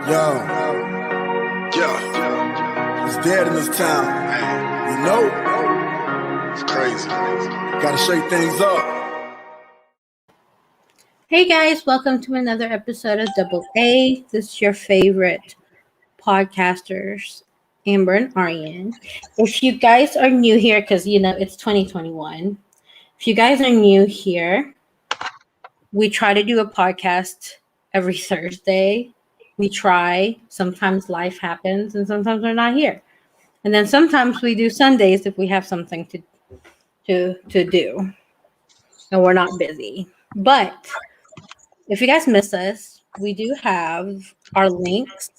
Yo, it's dead in this town. You know? It's crazy. Gotta shake things up. Hey guys, welcome to another episode of Double A. This is your favorite podcasters, Amber and Arianne. If you guys are new here, because it's 2021, if you guys are new here, we try to do a podcast every Thursday. We try. Sometimes life happens, and sometimes we're not here. And then sometimes we do Sundays if we have something to do, and we're not busy. But if you guys miss us, we do have our links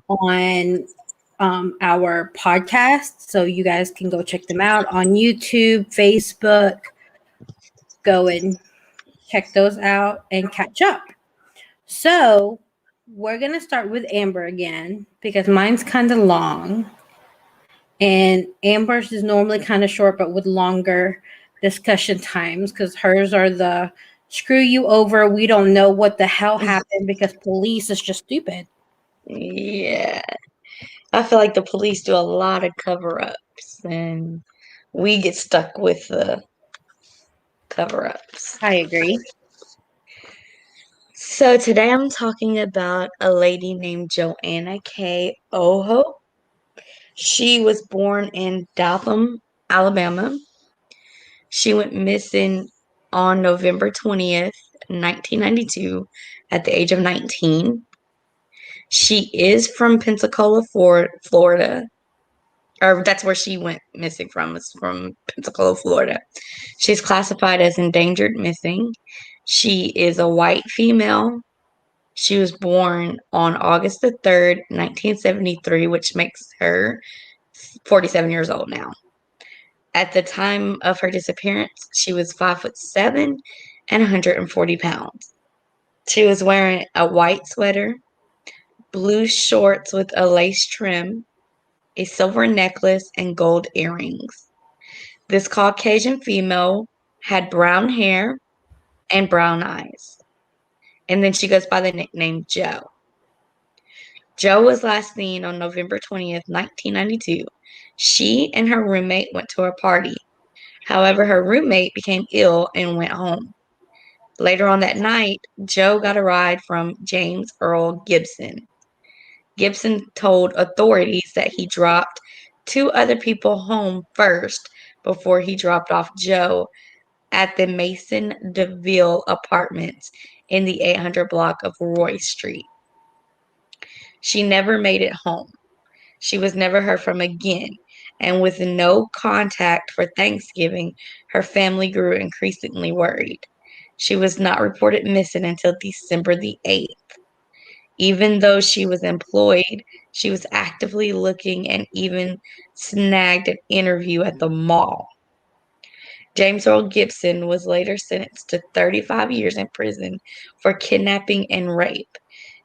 on our podcast, so you guys can go check them out on YouTube, Facebook. Go and check those out and catch up. So we're gonna start with Amber again because mine's kind of long, and Amber's is normally kind of short, but with longer discussion times because hers are the screw you over. We don't know what the hell happened because police is just stupid. Yeah. I feel like the police do a lot of cover-ups and we get stuck with the cover-ups. I agree. So today I'm talking about a lady named Joanna K. Oho. She was born in Dothan, Alabama. She went missing on November 20th, 1992 at the age of 19. She is from Pensacola, Florida. Or that's where she went missing from. It's from Pensacola, Florida. She's classified as endangered missing. She is a white female. She was born on August the 3rd, 1973, which makes her 47 years old now. At the time of her disappearance, she was 5'7" and 140 pounds. She was wearing a white sweater, blue shorts with a lace trim, a silver necklace, and gold earrings. This Caucasian female had brown hair and brown eyes. And then she goes by the nickname Jo. Jo was last seen on November 20th, 1992. She and her roommate went to a party. However, her roommate became ill and went home. Later on that night, Jo got a ride from James Earl Gibson. Gibson told authorities that he dropped two other people home first before he dropped off Jo at the Mason DeVille apartments in the 800 block of Roy Street. She never made it home. She was never heard from again, and with no contact for Thanksgiving, her family grew increasingly worried. She was not reported missing until December the 8th. Even though she was employed, she was actively looking and even snagged an interview at the mall. James Earl Gibson was later sentenced to 35 years in prison for kidnapping and rape.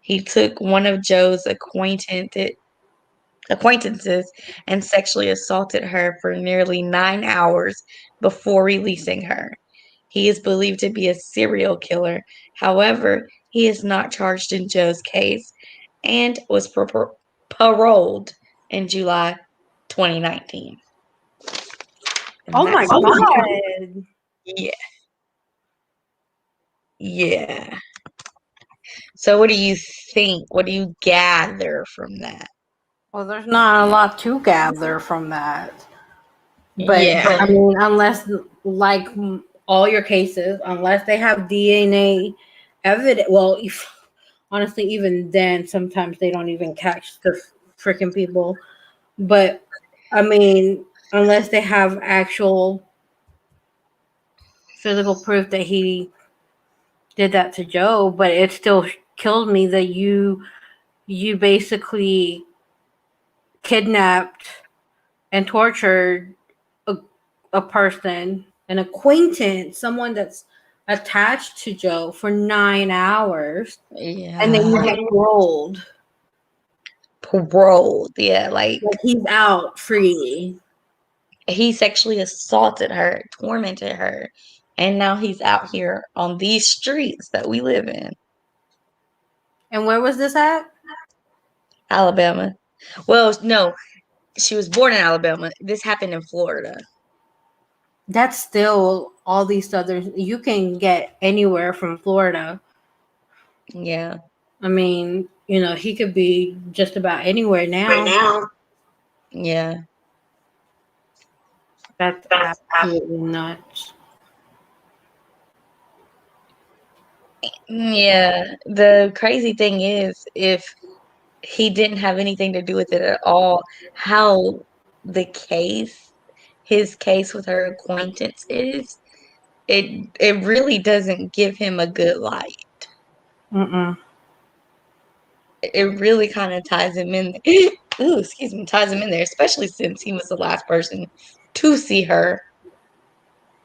He took one of Jo's acquaintances and sexually assaulted her for nearly 9 hours before releasing her. He is believed to be a serial killer. However, he is not charged in Jo's case and was paroled in July 2019. Oh my God. Yeah. Yeah. So what do you think? What do you gather from that? Well, there's not a lot to gather from that. But Yeah. I mean, unless like all your cases, unless they have DNA evidence, well, honestly, even then, sometimes they don't even catch the freaking people. But I mean, unless they have actual physical proof that he did that to Jo, but it still killed me that you basically kidnapped and tortured a person, an acquaintance, someone that's attached to Jo for 9 hours. Yeah. And then you get paroled. Yeah, like he's out free. He sexually assaulted her, tormented her, and now he's out here on these streets that we live in. And where was this at? Alabama. Well, no, she was born in Alabama. This happened in Florida. That's still all these other. You can get anywhere from Florida. Yeah. I mean, he could be just about anywhere now. Yeah. That's absolutely nuts. Yeah. The crazy thing is, if he didn't have anything to do with it at all, how the his case with her acquaintance is, it really doesn't give him a good light. Mm-mm. It really kind of ties him in. Ooh, excuse me, ties him in there, especially since he was the last person to see her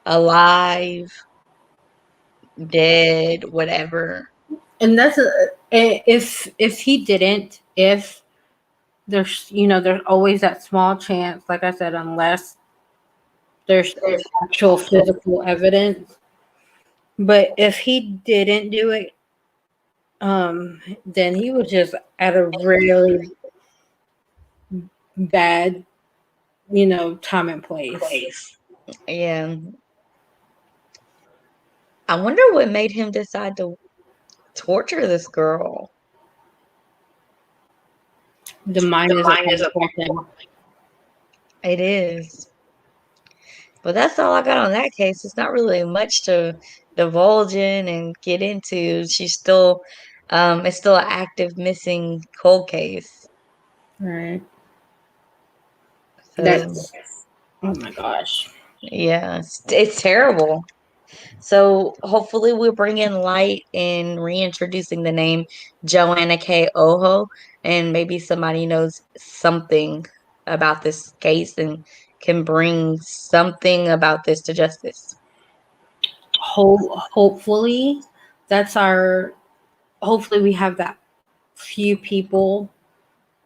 alive, dead, whatever. And that's if he didn't, if there's always that small chance, like I said, unless there's actual physical evidence. But if he didn't do it, then he was just at a really bad, time and place. Yeah. I wonder what made him decide to torture this girl. The mind is a powerful thing. It is. But that's all I got on that case. It's not really much to divulge in and get into. It's still an active missing cold case. Right. So That's oh my gosh. yeah, it's terrible. So hopefully we'll bring in light in reintroducing the name Joanna K. Oho, and maybe somebody knows something about this case and can bring something about this to justice. Hopefully that's our hopefully we have that few people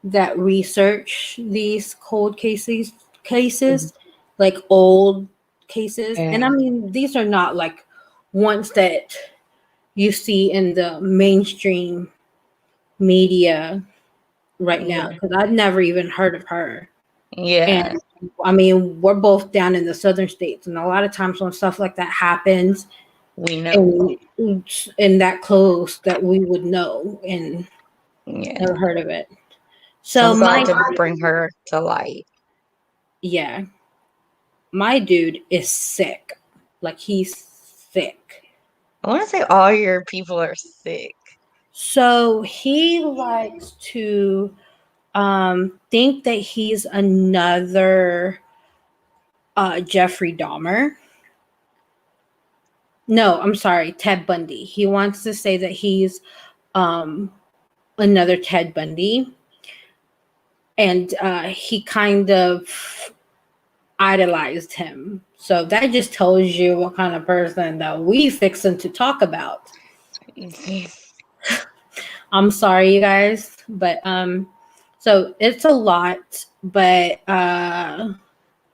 that research these cold cases, like old cases. And I Yeah. mean, these are not like ones that you see in the mainstream media right now, because I've never even heard of her. Yeah, And I mean, we're both down in the southern states, and a lot of times when stuff like that happens, we know. and that close, that we would know and Yeah. never heard of it. So So I'm glad to bring her to light. yeah, my dude is sick. Like, he's sick. I want to say all your people are sick. So he likes to think that he's another Jeffrey Dahmer. No, I'm sorry, Ted Bundy. He wants to say that he's um another Ted Bundy. And he kind of idolized him. So that just tells you what kind of person that we fixing to talk about. I'm sorry, you guys, but so it's a lot, but I'm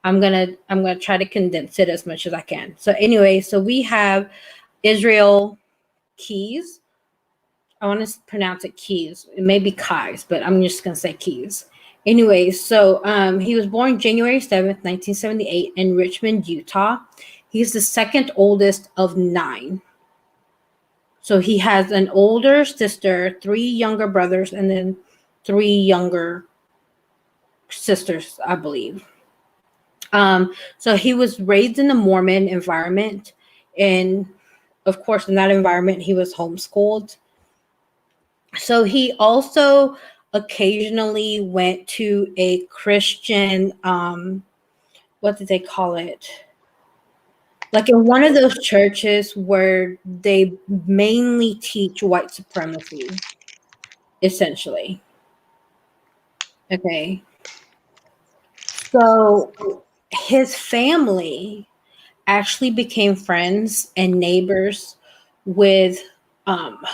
gonna try to condense it as much as I can. So anyway, so we have Israel Keys. I want to pronounce it Keys. It may be Keys, but I'm just gonna say Keys. Anyway, so he was born January 7th, 1978 in Richmond, Utah. He's the second oldest of 9. So he has an older sister, 3 younger brothers, and then 3 younger sisters, I believe. So he was raised in a Mormon environment, and of course, in that environment, he was homeschooled. So he also occasionally went to a Christian, what did they call it? Like in one of those churches where they mainly teach white supremacy, essentially. Okay. So his family actually became friends and neighbors with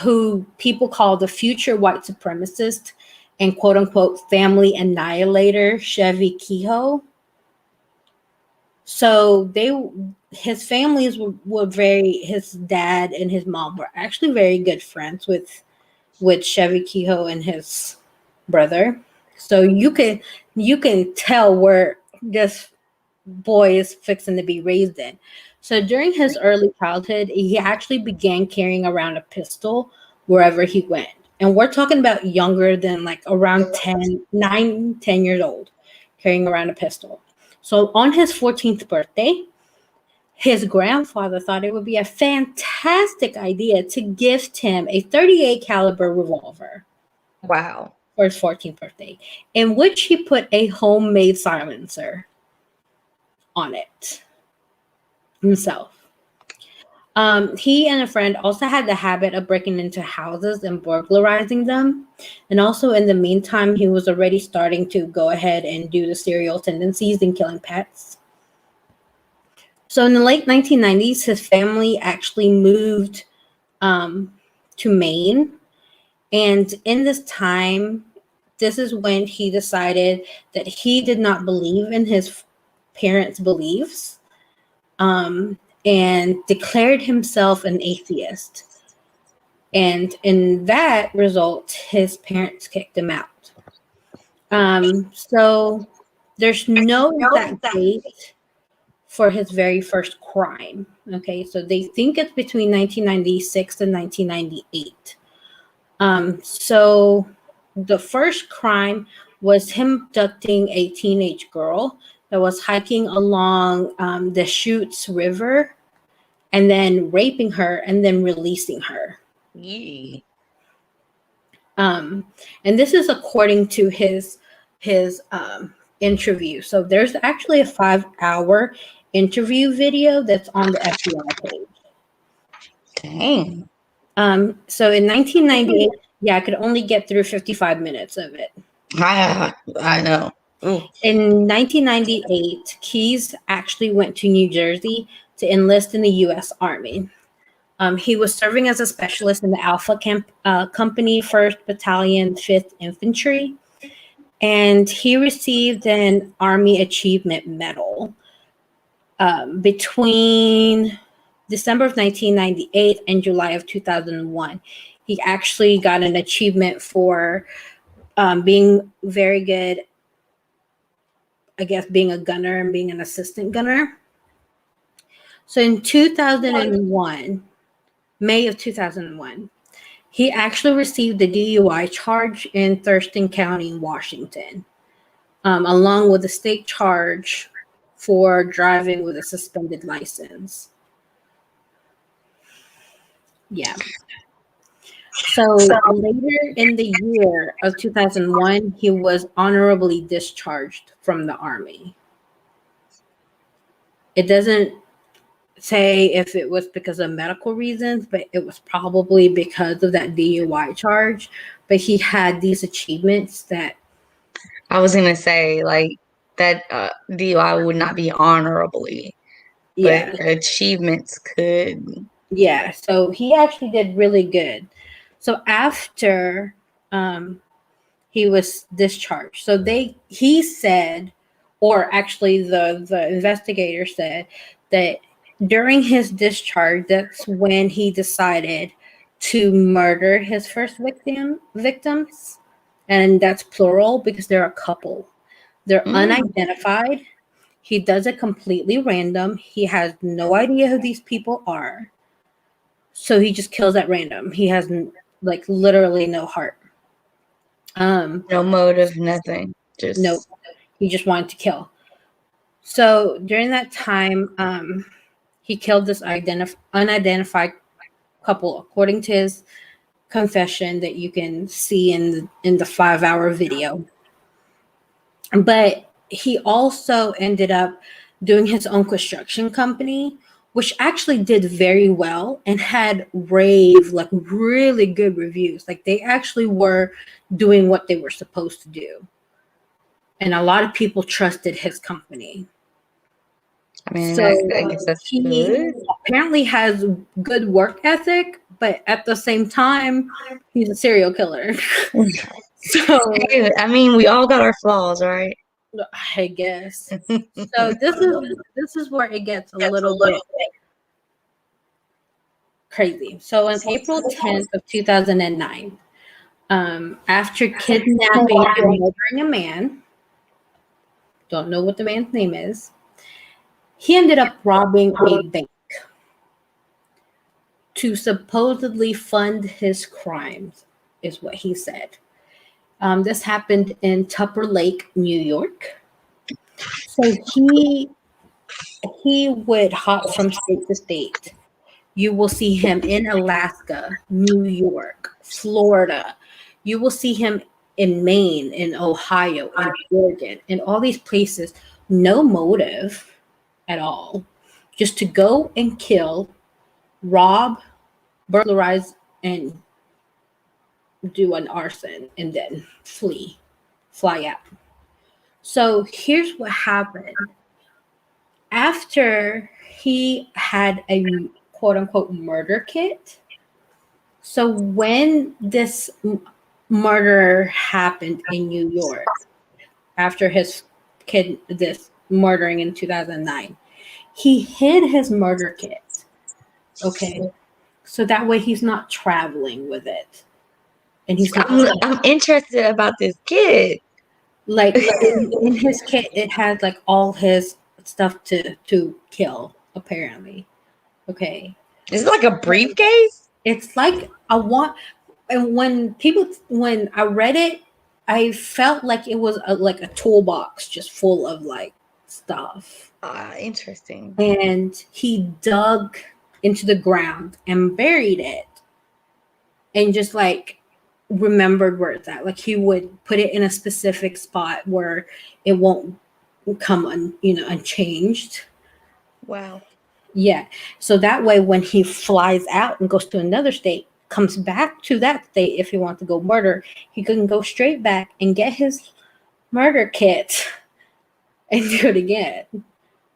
who people call the future white supremacist and quote unquote family annihilator, Chevy Kehoe. So his families were his dad and his mom were actually very good friends with Chevy Kehoe and his brother. So you can tell where this boy is fixing to be raised in. So during his early childhood, he actually began carrying around a pistol wherever he went. And we're talking about younger than like around 10 years old, carrying around a pistol. So on his 14th birthday, his grandfather thought it would be a fantastic idea to gift him a 38 caliber revolver Wow. for his 14th birthday, in which he put a homemade silencer on it himself. He and a friend also had the habit of breaking into houses and burglarizing them. And also, in the meantime, he was already starting to go ahead and do the serial tendencies and killing pets. So, in the late 1990s, his family actually moved to Maine. And in this time, this is when he decided that he did not believe in his parents' beliefs. And declared himself an atheist. And in that result, his parents kicked him out. So there's no exact date for his very first crime. Okay, so they think it's between 1996 and 1998. So the first crime was him abducting a teenage girl that was hiking along the Chutes River, and then raping her and then releasing her. Yee. And this is according to his interview. So there's actually a 5-hour interview video that's on the FBI page. Dang. So in 1998, yeah, I could only get through 55 minutes of it. I know. Ooh. In 1998, Keyes actually went to New Jersey to enlist in the U.S. Army. He was serving as a specialist in the Alpha Company, 1st Battalion, 5th Infantry, and he received an Army Achievement Medal between December of 1998 and July of 2001. He actually got an achievement for being very good, I guess, being a gunner and being an assistant gunner. So in 2001, May of 2001, he actually received a DUI charge in Thurston County, Washington, along with a state charge for driving with a suspended license. Yeah. So later in the year of 2001, he was honorably discharged from the Army. It doesn't say if it was because of medical reasons, but it was probably because of that DUI charge. But he had these achievements that I was gonna say, like, that DUI would not be honorably, yeah, but achievements could. yeah. So he actually did really good. So after he was discharged, so he said, or actually the investigator said that during his discharge, that's when he decided to murder his first victims, and that's plural because they're a couple. They're unidentified. He does it completely random. He has no idea who these people are. So he just kills at random. He has like literally no heart. No motive, nothing. Just Nope. He just wanted to kill. So during that time, he killed this unidentified couple, according to his confession that you can see in the 5-hour video. But he also ended up doing his own construction company, which actually did very well and had like really good reviews. Like they actually were doing what they were supposed to do. And a lot of people trusted his company. I mean, So I guess that's he good. apparently has good work ethic, but at the same time, he's a serial killer. So Hey, I mean, we all got our flaws, right? I guess. So this is where it gets a little bit crazy. So on April 10th of 2009, After kidnapping and murdering a man, don't know what the man's name is, he ended up robbing a bank to supposedly fund his crimes, is what he said. This happened in Tupper Lake, New York. So he would hop from state to state. You will see him in Alaska, New York, Florida. You will see him in Maine, in Ohio, in Oregon, in all these places. No motive at all. Just to go and kill, rob, burglarize, and do an arson and then fly out. So here's what happened. After he had a quote unquote murder kit, so when this murder happened in New York, after this murdering in 2009, he hid his murder kit. Okay. So that way he's not traveling with it. And he's not. I'm interested about this kid. Like in his kit, it has like all his stuff to kill, apparently. Okay. Is it like a briefcase? It's like and when I read it, I felt like it was like a toolbox just full of like stuff. Interesting. And he dug into the ground and buried it and just like remembered where it's at. Like he would put it in a specific spot where it won't come unchanged. Wow. Yeah. So that way when he flies out and goes to another state, comes back to that state, if he wants to go murder, he can go straight back and get his murder kit and do it again.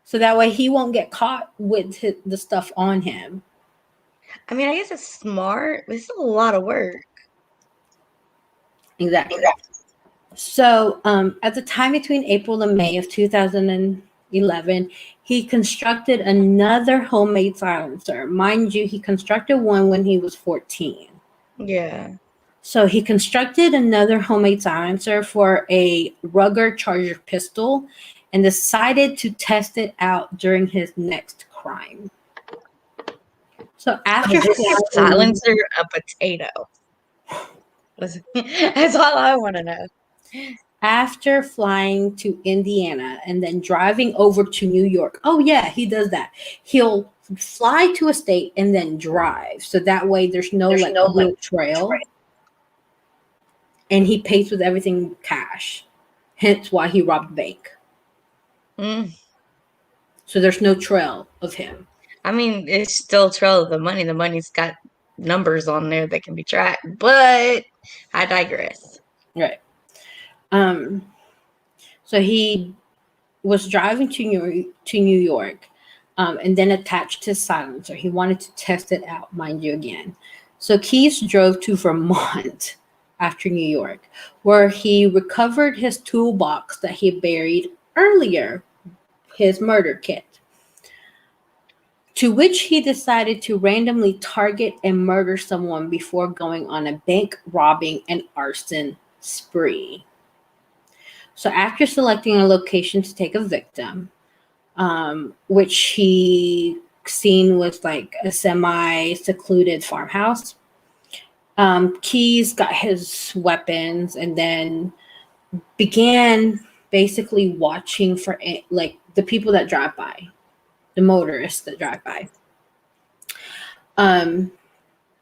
So that way he won't get caught with the stuff on him. I mean, I guess it's smart, but it's a lot of work. Exactly. So at the time between April and May of 2011, he constructed another homemade silencer. Mind you, he constructed one when he was 14. Yeah. So he constructed another homemade silencer for a Ruger Charger pistol and decided to test it out during his next crime. So after silencer a potato. That's all I want to know. After flying to Indiana and then driving over to New York. Oh yeah, he does that. He'll fly to a state and then drive. So that way there's no trail. And he pays with everything cash. Hence why he robbed the bank. So there's no trail of him. I mean, it's still a trail of the money. The money's got numbers on there that can be tracked, but I digress. Right. So he was driving to New York, and then attached his silencer. He wanted to test it out, mind you, again. So Keyes drove to Vermont after New York, where he recovered his toolbox that he buried earlier, his murder kit, to which he decided to randomly target and murder someone before going on a bank robbing and arson spree. So after selecting a location to take a victim, which he seen was like a semi-secluded farmhouse, Keyes got his weapons and then began basically watching for like the people that drive by, the motorists that drive by.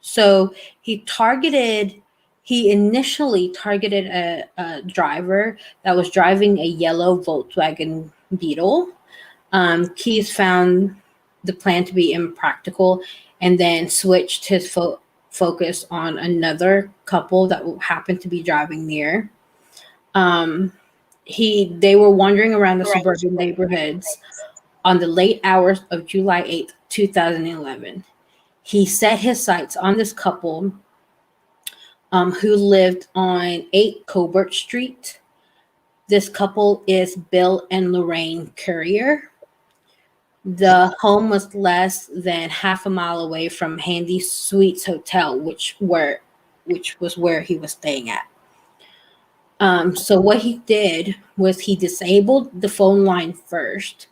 So he initially targeted a driver that was driving a yellow Volkswagen Beetle. Keyes found the plan to be impractical and then switched his focus on another couple that happened to be driving near. They were wandering around the suburban neighborhoods on the late hours of July 8th, 2011. He set his sights on this couple who lived on 8 Colbert Street. This couple is Bill and Lorraine Currier. The home was less than half a mile away from Handy Suites Hotel, where which was where he was staying at. So what he did was he disabled the phone line first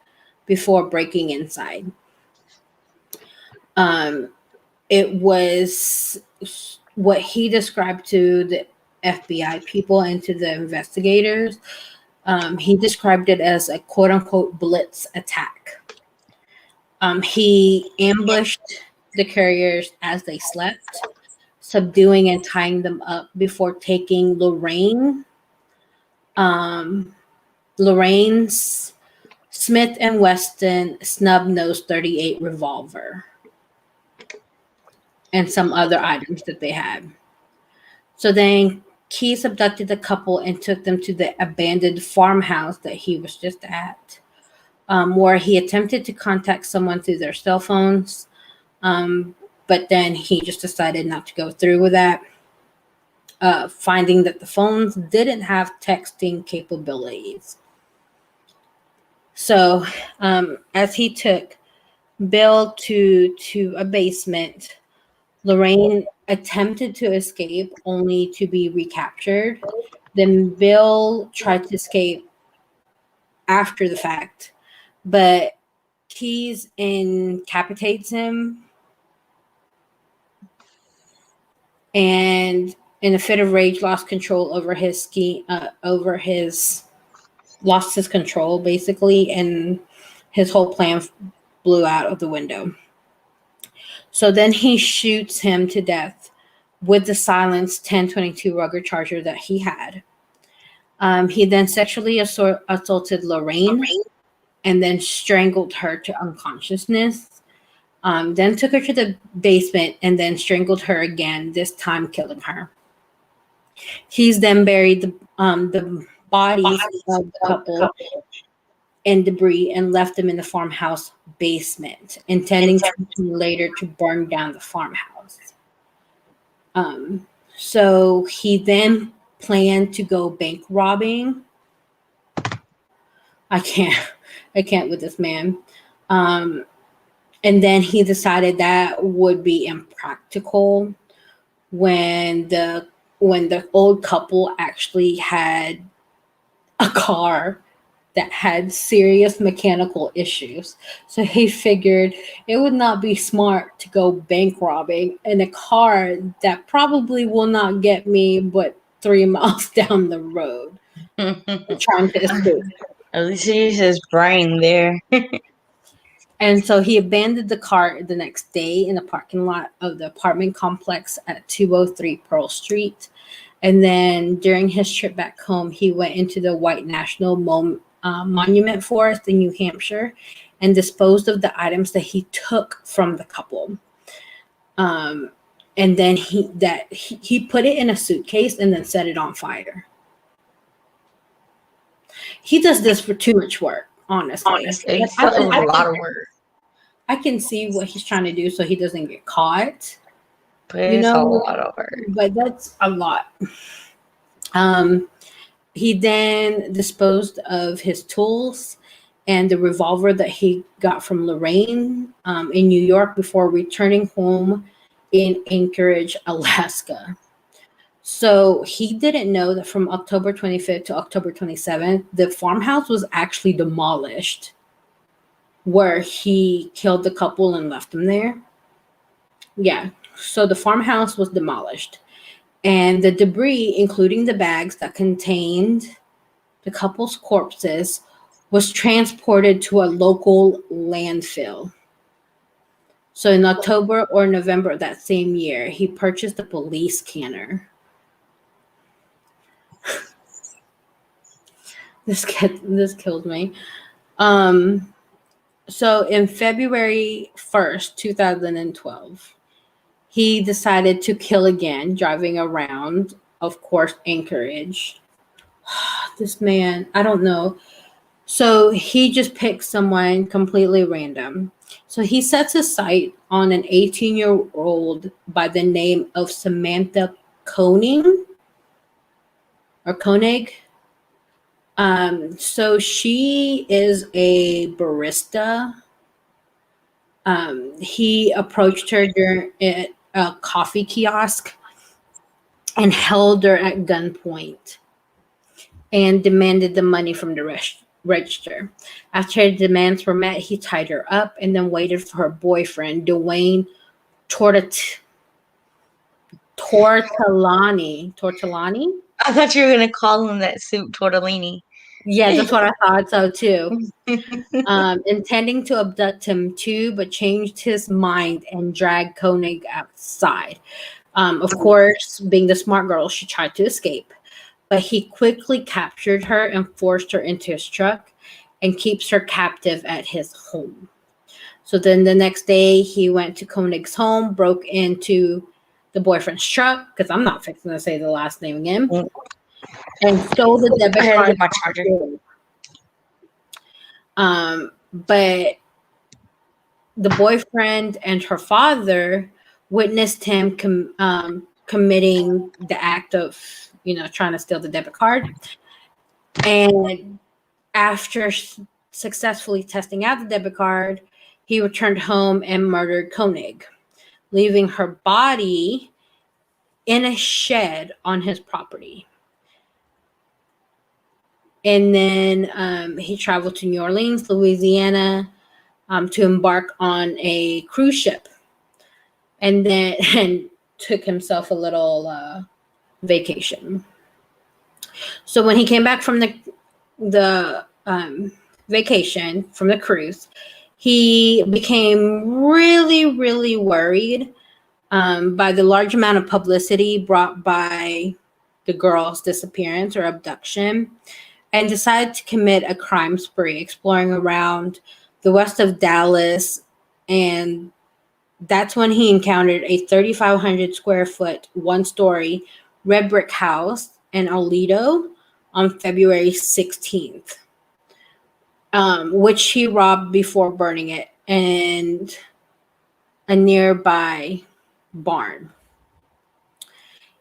before breaking inside. Um, it was what he described to the FBI people and to the investigators. He described it as a quote unquote blitz attack. He ambushed the carriers as they slept, subduing and tying them up before taking Lorraine's Smith and Wesson snub nose 38 revolver and some other items that they had. So then Keyes abducted the couple and took them to the abandoned farmhouse that he was just at, where he attempted to contact someone through their cell phones, but then he just decided not to go through with that, finding that the phones didn't have texting capabilities. So as he took Bill to a basement, Lorraine attempted to escape only to be recaptured. Then Bill tried to escape after the fact, but Keyes incapacitates him, and in a fit of rage lost control over lost his control basically, and his whole plan blew out of the window. So then he shoots him to death with the silenced 1022 Ruger Charger that he had. He then sexually assaulted Lorraine and then strangled her to unconsciousness. Then took her to the basement and then strangled her again, this time killing her. He's then buried the bodies of the couple in debris and left them in the farmhouse basement, intending later to burn down the farmhouse. So he then planned to go bank robbing. I can't with this man. And then he decided that would be impractical when the old couple actually had a car that had serious mechanical issues. So he figured it would not be smart to go bank robbing in a car that probably will not get me but 3 miles down the road. Trying to escape. At least he used his brain there. And so he abandoned the car the next day in the parking lot of the apartment complex at 203 Pearl Street. And then during his trip back home, he went into the White National Monument Forest in New Hampshire and disposed of the items that he took from the couple. And then he put it in a suitcase and then set it on fire. He does this for too much work, honestly. It's a lot of work. I can see what he's trying to do so he doesn't get caught. But it's a lot of work. But that's a lot. He then disposed of his tools and the revolver that he got from Lorraine in New York before returning home in Anchorage, Alaska. So he didn't know that from October 25th to October 27th, the farmhouse was actually demolished where he killed the couple and left them there. Yeah, so the farmhouse was demolished. And the debris, including the bags that contained the couple's corpses, was transported to a local landfill. So in October or November of that same year, he purchased a police canner. This killed me. So in February 1st, 2012, he decided to kill again, driving around, of course, Anchorage. This man, I don't know. So he just picked someone completely random. So he sets his sight on an 18-year-old by the name of Samantha Koenig. So she is a barista. He approached her during a coffee kiosk and held her at gunpoint and demanded the money from the register. After her demands were met, he tied her up and then waited for her boyfriend, Dwayne Tortellani. I thought you were gonna call him that soup tortellini. Yeah, that's what I thought so too. Intending to abduct him too, but changed his mind and dragged Koenig outside. Of course, being the smart girl, she tried to escape, but he quickly captured her and forced her into his truck and keeps her captive at his home. So then the next day, he went to Koenig's home, broke into the boyfriend's truck, because I'm not fixing to say the last name again, and stole the debit I had to card. get my charger. But the boyfriend and her father witnessed him committing the act of, trying to steal the debit card. And after successfully testing out the debit card, he returned home and murdered Koenig, leaving her body in a shed on his property. And then he traveled to New Orleans, Louisiana, to embark on a cruise ship, and took himself a little vacation. So when he came back from the vacation from the cruise, he became really, really worried by the large amount of publicity brought by the girl's disappearance or abduction, and decided to commit a crime spree, exploring around the west of Dallas. And that's when he encountered a 3,500 square foot, one-story red brick house in Aledo on February 16th, which he robbed before burning it in a nearby barn.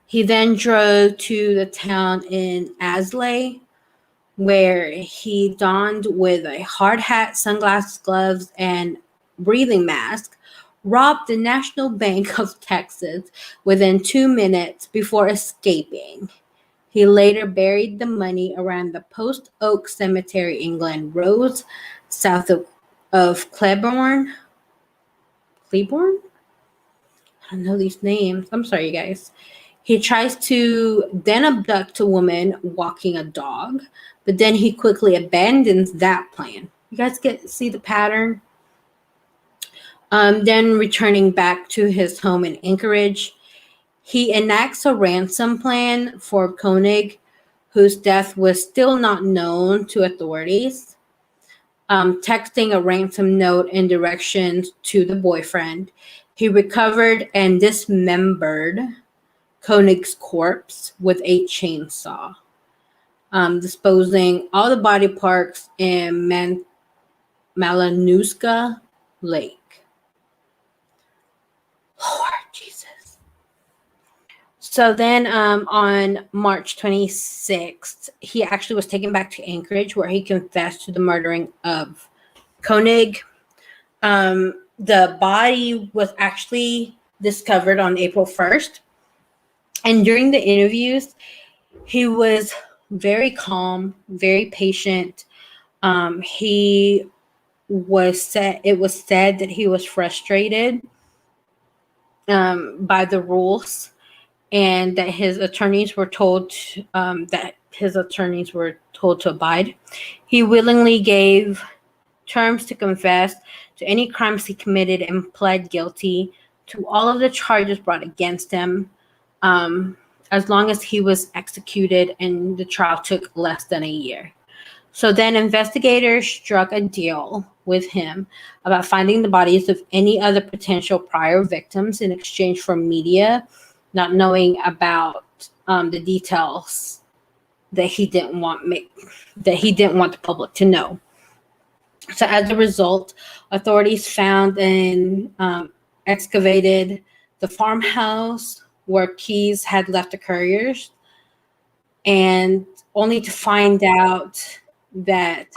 He then drove to the town in Aslay, where he donned with a hard hat, sunglasses, gloves, and breathing mask, robbed the National Bank of Texas within 2 minutes before escaping. He later buried the money around the Post Oak Cemetery in Glen Rose, south of Claiborne. Claiborne? I don't know these names. I'm sorry, you guys. He tries to then abduct a woman walking a dog, but then he quickly abandons that plan. You guys see the pattern? Then returning back to his home in Anchorage, he enacts a ransom plan for Koenig, whose death was still not known to authorities. Texting a ransom note and directions to the boyfriend, he recovered and dismembered Koenig's corpse with a chainsaw, disposing all the body parts in Malinuska Lake. Lord Jesus. So then on March 26th, he actually was taken back to Anchorage, where he confessed to the murdering of Koenig. The body was actually discovered on April 1st. And during the interviews, he was very calm, very patient. It was said that he was frustrated by the rules, and that his attorneys were told to abide. He willingly gave terms to confess to any crimes he committed and pled guilty to all of the charges brought against him, as long as he was executed, and the trial took less than a year. So then investigators struck a deal with him about finding the bodies of any other potential prior victims in exchange for media not knowing about the details that he didn't want the public to know. So as a result, authorities found and excavated the farmhouse where Keyes had left the couriers, and only to find out that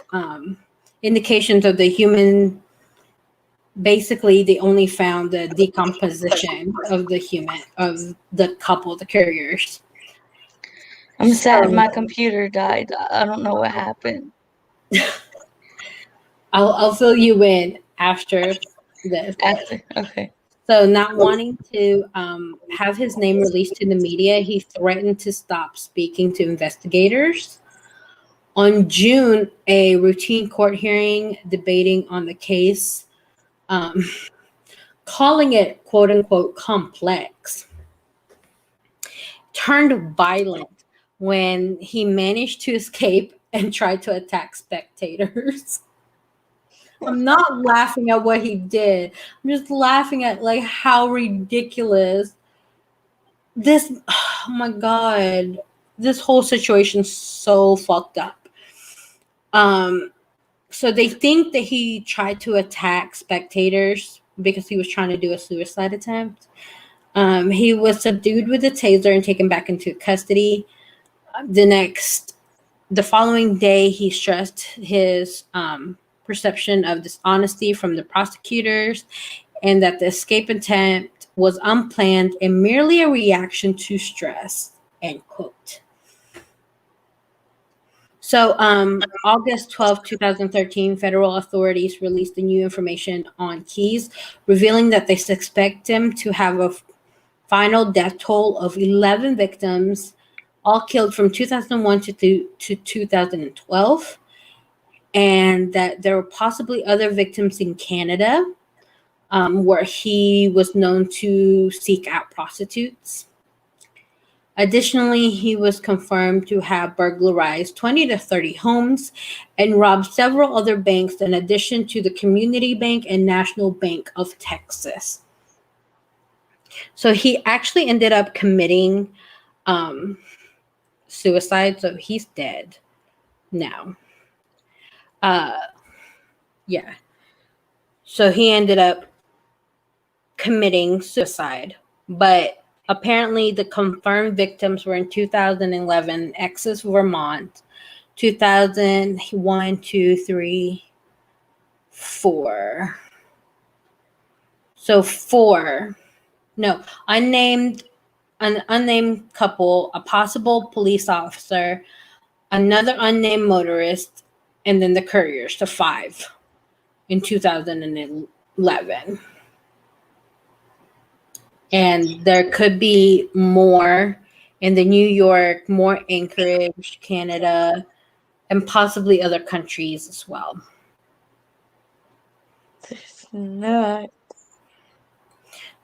indications of the human, basically they only found the decomposition of the couple, the couriers. I'm sad So- my computer died. I don't know what happened. I'll fill you in after this. Okay. So, not wanting to have his name released to the media, he threatened to stop speaking to investigators. On June, a routine court hearing debating on the case, um, calling it "quote unquote" complex, turned violent when he managed to escape and tried to attack spectators. I'm not laughing at what he did. I'm just laughing at like how ridiculous this. Oh my god, this whole situation's so fucked up. So they think that he tried to attack spectators because he was trying to do a suicide attempt. He was subdued with a taser and taken back into custody. The following day, he stressed his perception of dishonesty from the prosecutors and that the escape attempt was unplanned and merely a reaction to stress, end quote. So, August 12th, 2013, federal authorities released the new information on Keys, revealing that they suspect him to have a final death toll of 11 victims, all killed from 2001 to 2012, and that there were possibly other victims in Canada, where he was known to seek out prostitutes. Additionally, he was confirmed to have burglarized 20 to 30 homes and robbed several other banks in addition to the Community Bank and National Bank of Texas. So he actually ended up committing suicide, so he's dead now. Yeah. So he ended up committing suicide, but apparently the confirmed victims were in 2011, Essex, Vermont, 2001, 2, 3, 4. So four. No, an unnamed couple, a possible police officer, another unnamed motorist, and then the couriers, to 5 in 2011. And there could be more in the New York, more Anchorage, Canada, and possibly other countries as well. It's not.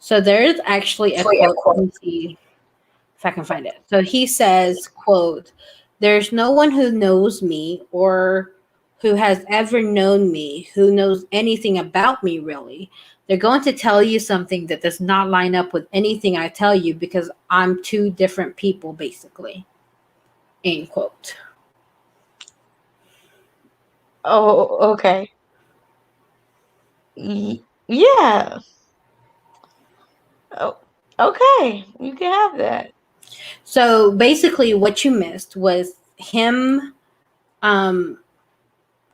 So there is actually a quote. Let me see if I can find it. So he says, quote, "There's no one who knows me or who has ever known me who knows anything about me, really. They're going to tell you something that does not line up with anything I tell you because I'm two different people, basically." End quote. Oh, okay. Yeah. Oh, okay. You can have that. So basically, what you missed was him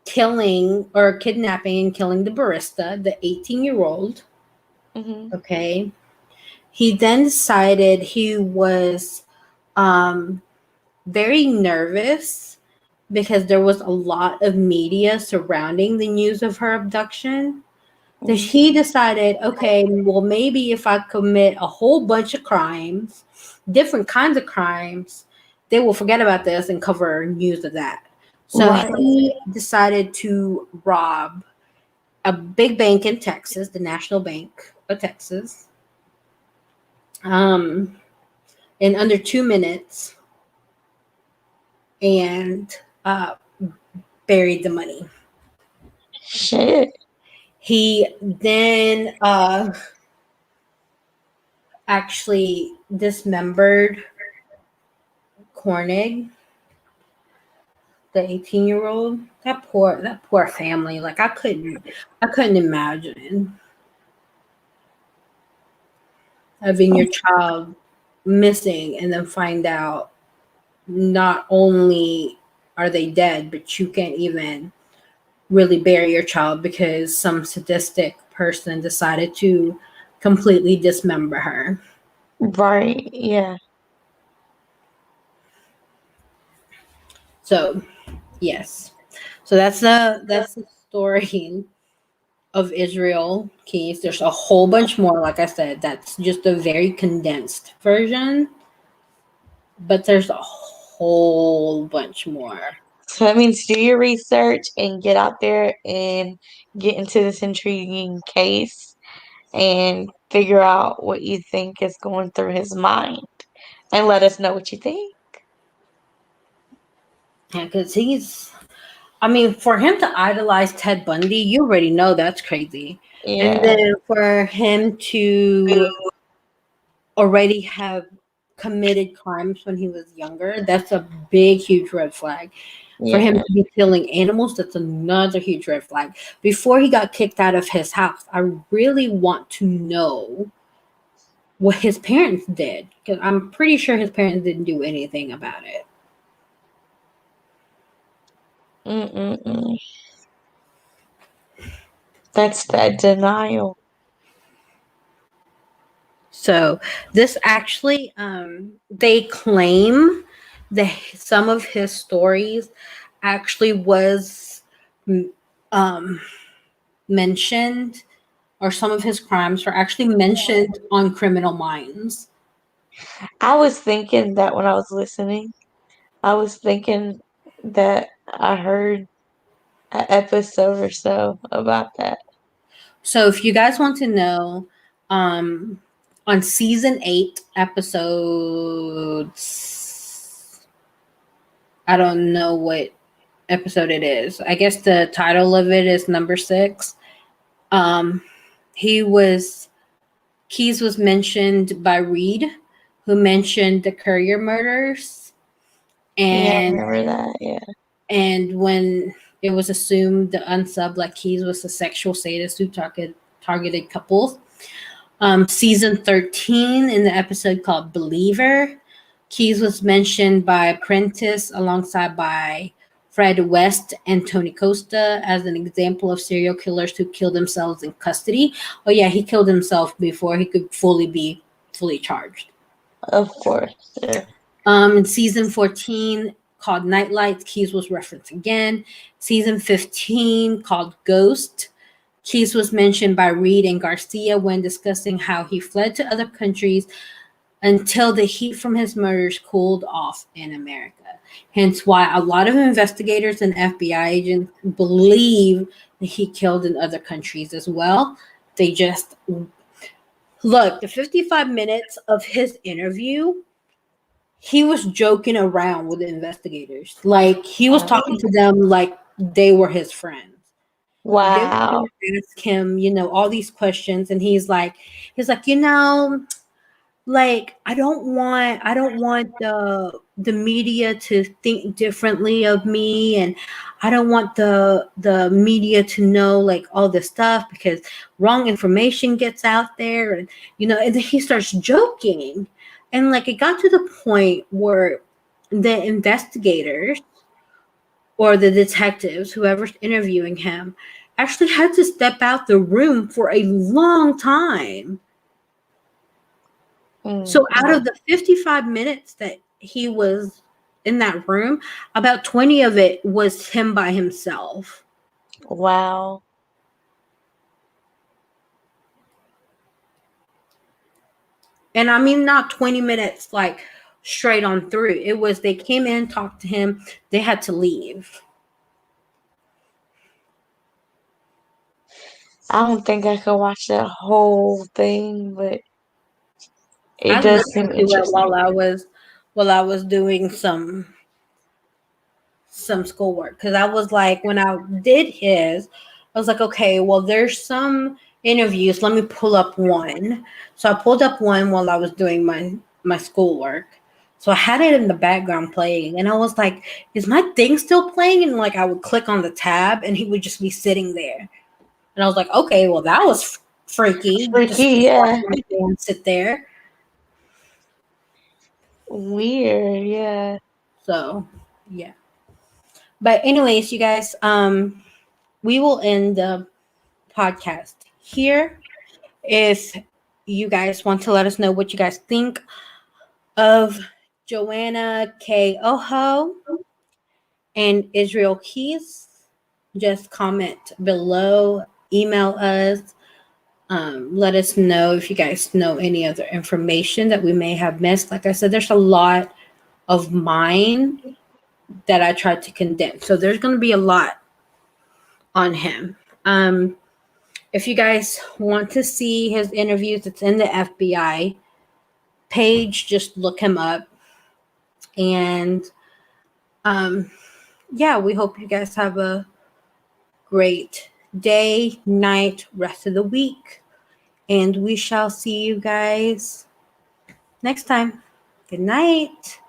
killing or kidnapping and killing the barista, the 18-year-old. Mm-hmm. Okay. He then decided he was very nervous because there was a lot of media surrounding the news of her abduction. So he decided, okay, well, maybe if I commit a whole bunch of crimes, different kinds of crimes, they will forget about this and cover news of that. So Right. he decided to rob a big bank in Texas, the National Bank of Texas, in under 2 minutes, and buried the money. Shit. He then actually dismembered Cornig, the 18-year-old. That poor family. Like I couldn't imagine having your child missing and then find out not only are they dead, but you can't even really bury your child because some sadistic person decided to completely dismember her. Right. Yeah. So yes, so that's the story of Israel Keys. There's a whole bunch more. Like I said, that's just a very condensed version, but there's a whole bunch more. So that means do your research and get out there and get into this intriguing case and figure out what you think is going through his mind and let us know what you think. Yeah, because I mean, for him to idolize Ted Bundy, you already know that's crazy. And Yeah. then for him to already have committed crimes when he was younger, that's a big, huge red flag. For him Yeah. to be killing animals, that's another huge red flag. Before he got kicked out of his house, I really want to know what his parents did, because I'm pretty sure his parents didn't do anything about it. Mm-mm-mm. That's that denial. So this actually, they claim that some of his stories actually was um, mentioned, or some of his crimes were actually mentioned on Criminal Minds. I was thinking that when I was listening, I was thinking that I heard an episode or so about that. So if you guys want to know, um, on season 8, episodes, I don't know what episode it is. I guess the title of it is number 6. Um, he was Keys was mentioned by Reed, who mentioned the Courier murders, Yeah, I and remember that. Yeah. when it was assumed the unsub like Keys was a sexual sadist who targeted couples. Season 13 in the episode called Believer, Keys was mentioned by Prentice alongside by Fred West and Tony Costa as an example of serial killers who kill themselves in custody. Oh yeah, he killed himself before he could be fully charged. Of course. Yeah. In season 14 called Nightlights, Keys was referenced again. Season 15 called Ghost, Keys was mentioned by Reed and Garcia when discussing how he fled to other countries until the heat from his murders cooled off in America. Hence why a lot of investigators and FBI agents believe that he killed in other countries as well. They just look, the 55 minutes of his interview, he was joking around with the investigators. Like he was talking to them like they were his friends. Like they were Wow. trying to ask him, all these questions, and he's like, like I don't want the media to think differently of me, and I don't want the media to know like all this stuff because wrong information gets out there, and then he starts joking, and like it got to the point where the investigators or the detectives, whoever's interviewing him, actually had to step out the room for a long time. So out Mm-hmm. of the 55 minutes that he was in that room, about 20 of it was him by himself. Wow. And I mean, not 20 minutes like straight on through. It was they came in, talked to him, they had to leave. I don't think I could watch that whole thing, but it I does listened seem to it interesting. while I was doing some schoolwork, because I was like, when I did his, I was like, okay, well, there's some interviews. Let me pull up one. So I pulled up one while I was doing my schoolwork. So I had it in the background playing, and I was like, is my thing still playing? And like I would click on the tab, and he would just be sitting there. And I was like, okay, well, that was freaky. Just Freaky, yeah. sit there. Weird, yeah. So yeah. But anyways, you guys, we will end the podcast here. If you guys want to let us know what you guys think of Joanna K. Oho, and Israel Keys, just comment below, email us. Let us know if you guys know any other information that we may have missed. Like I said, there's a lot of mine that I tried to condense. So there's going to be a lot on him. If you guys want to see his interviews, it's in the FBI page. Just look him up. And yeah, we hope you guys have a great day, night, rest of the week. And we shall see you guys next time. Good night.